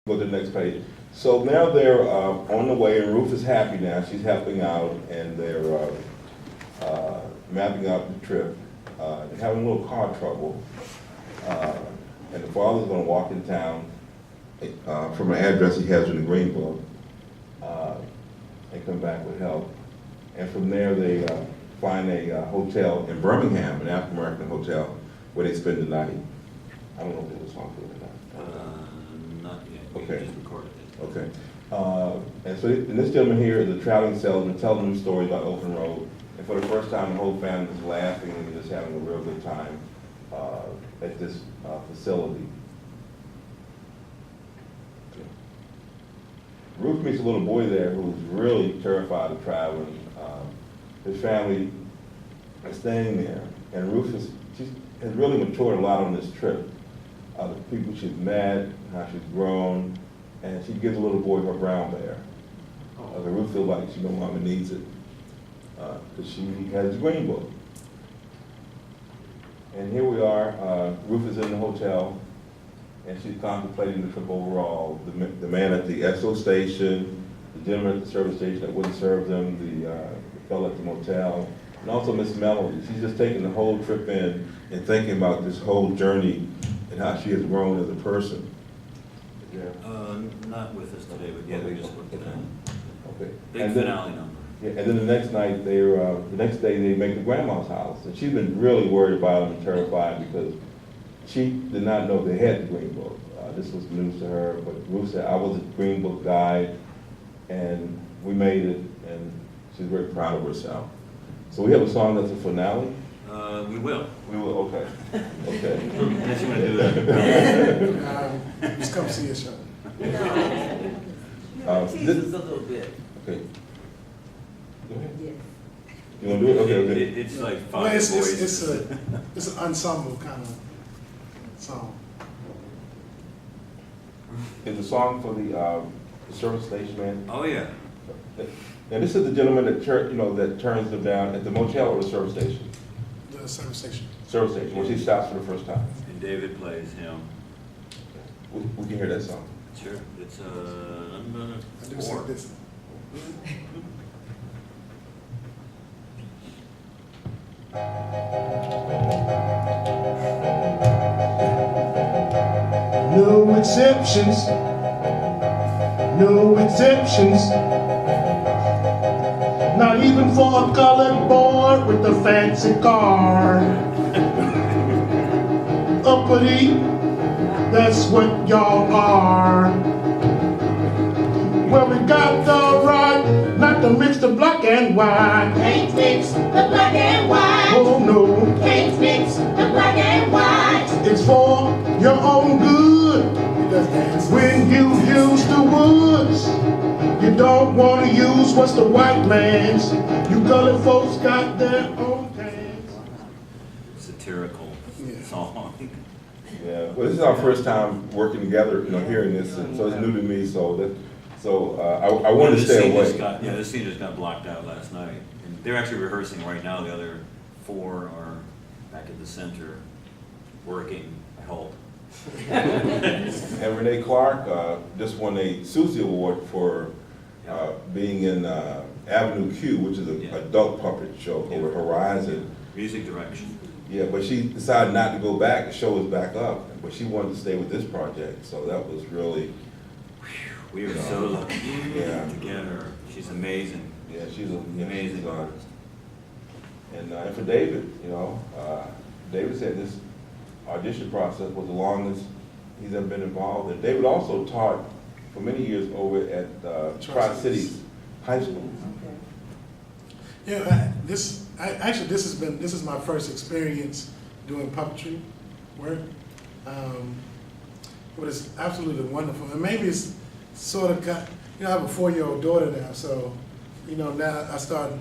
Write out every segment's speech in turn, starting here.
Go to the next page. So now they're on the way, and Ruth is happy now. She's helping out, and they're mapping out the trip. They're having a little car trouble, and the father's going to walk in town from an address he has in the Green Book, and come back with help. And from there, they find a hotel in Birmingham, an African-American hotel, where they spend the night. I don't know if there's a song for it or not. Not yet. We Okay. just recorded it. Okay. And so and this gentleman here is a traveling salesman telling them stories about Open Road. And for the first time, the whole family is laughing and just having a real good time at this facility. Okay. Ruth meets a little boy there who's really terrified of traveling. His family is staying there, and Ruth has really matured a lot on this trip. The people she's met, how she's grown, and she gives the little boy her brown bear. Ruth feels like she no longer needs it because she has the Green Book. And here we are. Ruth is in the hotel, and she's contemplating the trip overall. The man at the Esso station, the gentleman at the service station that wouldn't serve them, the fellow at the motel, and also Miss Melody. She's just taking the whole trip in and thinking about this whole journey and how she has grown as a person. Yeah. Not with us today, but yeah, Okay. we just looked at that. Okay. Big And then- finale number. Yeah, and then the next night, the next day they make the grandma's house, and she's been really worried about them and terrified because she did not know they had the Green Book. This was news to her, but Ruth said, I was a Green Book guide, and we made it, and she's very proud of herself. So we have a song that's a finale. We will. We will, okay, okay. Unless you want to do that. Just come see a show. Tease us a little bit. Okay. Go ahead. Yes. You want to do it? Okay, okay. It's like Well, five it's voices. it's an ensemble kind of song. It's a song for the service station man. Oh, yeah. And this is the gentleman that that turns them down at the motel or the service station. The service station. Service station, where she stops for the first time. And David plays him. We can hear that song. Sure. It's number I do 4. sing this. No exceptions, no exceptions. Not even for a colored boy with a fancy car. Uppity, that's what y'all are. Well, we got the right not to mix the black and white. Can't mix the black and white. Oh no, Can't mix the black and white. it's for your own good. He does dance. When you use the woods, you don't want to use what's the white man's. You colored folks got their own plans. Satirical Yeah. song. Yeah. Well, this is our first time working together, hearing this, and so it's new to me. I wanted to stay away. This scene just got blocked out last night. And they're actually rehearsing right now. The other 4 are back at the center working. I hope. And Renee Clark just won a Susie Award for being in Avenue Q, which is an Yeah. adult puppet show over Horizon. Music direction. Yeah, but she decided not to go back. The show is back up, but she wanted to stay with this project, so that was really, We are so lucky Yeah. to get her. She's amazing. yeah, she's an Amazing artist. And for David, David said this audition process was the longest he's ever been involved in. David also taught for many years over at Tri-Cities High School. Yeah, this is my first experience doing puppetry work. But it's absolutely wonderful. And maybe it's sort of, I have a 4-year-old daughter now, so, now I started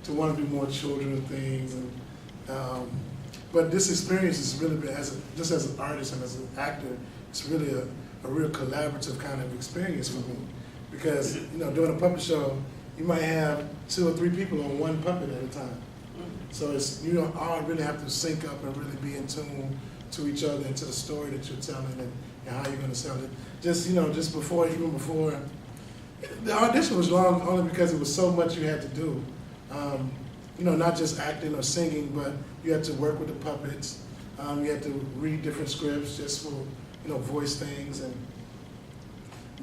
to want to do more children things. But this experience has really been, just as an artist and as an actor, it's really a real collaborative kind of experience for me. Because, doing a puppet show, you might have 2 or 3 people on one puppet at a time. So you don't all really have to sync up and really be in tune to each other and to the story that you're telling, and how you're gonna sell it. Just, you know, just before, even before, the audition was long only because it was so much you had to do. You know, not just acting or singing, but you had to work with the puppets. You had to read different scripts just for, you know, voice things.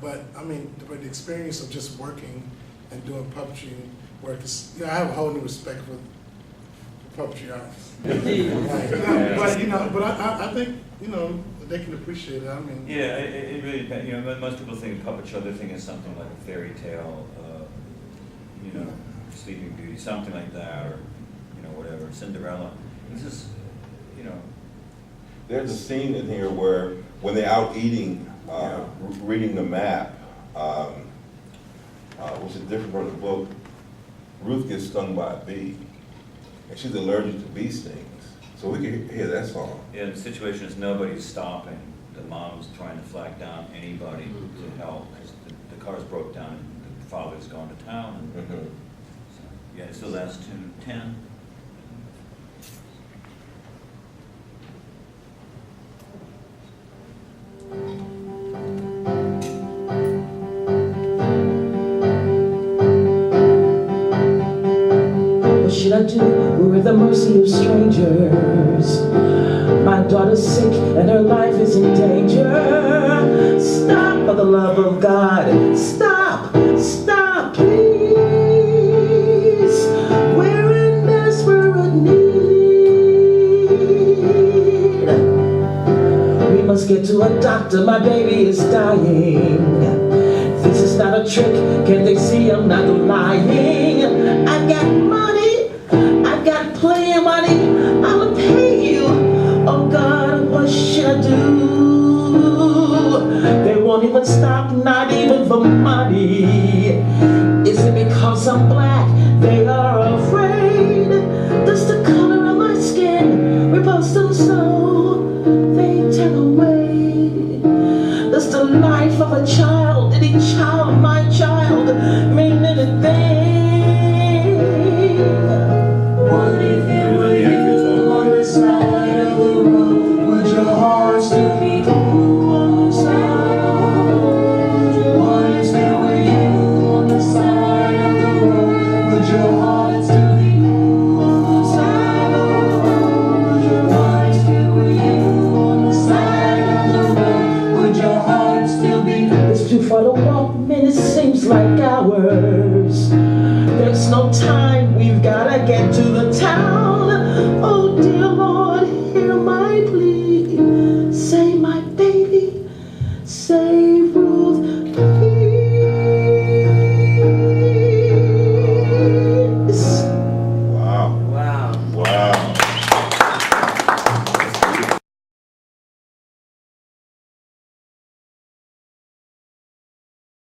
But I mean, the experience of just working and doing puppetry work is, you know, I have a whole new respect for puppetry arts. But you know, but I think, you know, they can appreciate it. I mean, Yeah, it really depends. You know, most people think puppet show, they think it's something like a fairy tale, you know, Sleeping Beauty, something like that, or, you know, whatever, Cinderella. This is, you know. There's a scene in here where when they're out eating, reading the map, which is different from the book, Ruth gets stung by a bee, and she's allergic to bee stings. So we can hear that song. Yeah, the situation is nobody's stopping. The mom's trying to flag down anybody to help, because the car's broke down and the father's gone to town. And Mhm. so, yeah, so that's tune 10. What should I do? We're at the mercy of strangers. My daughter's sick and her life is in danger. Stop, for the love of God. Stop, stop, please. We're in desperate need. We must get to a doctor, my baby is dying. This is not a trick, can't they see I'm not lying? I got money, I got plenty of money, I'll pay you. Oh God, what should I do? They won't even stop, not even for money. Is it because I'm black? They are afraid. Does the color of my skin repulse them so? They turn away. Does the life of a child, any child, my child, mean anything? What if you were you on the side of the road? Would your heart still be cool on the side of the road? What if you were you on the side of the road? Would your heart still be cool on the side of the road? What if you were you on the side of the road? Would your heart still be cool? It's too far to walk, man, it seems like hours. There's no time, we've gotta get to the town. Oh dear Lord, hear my plea. Save my baby, save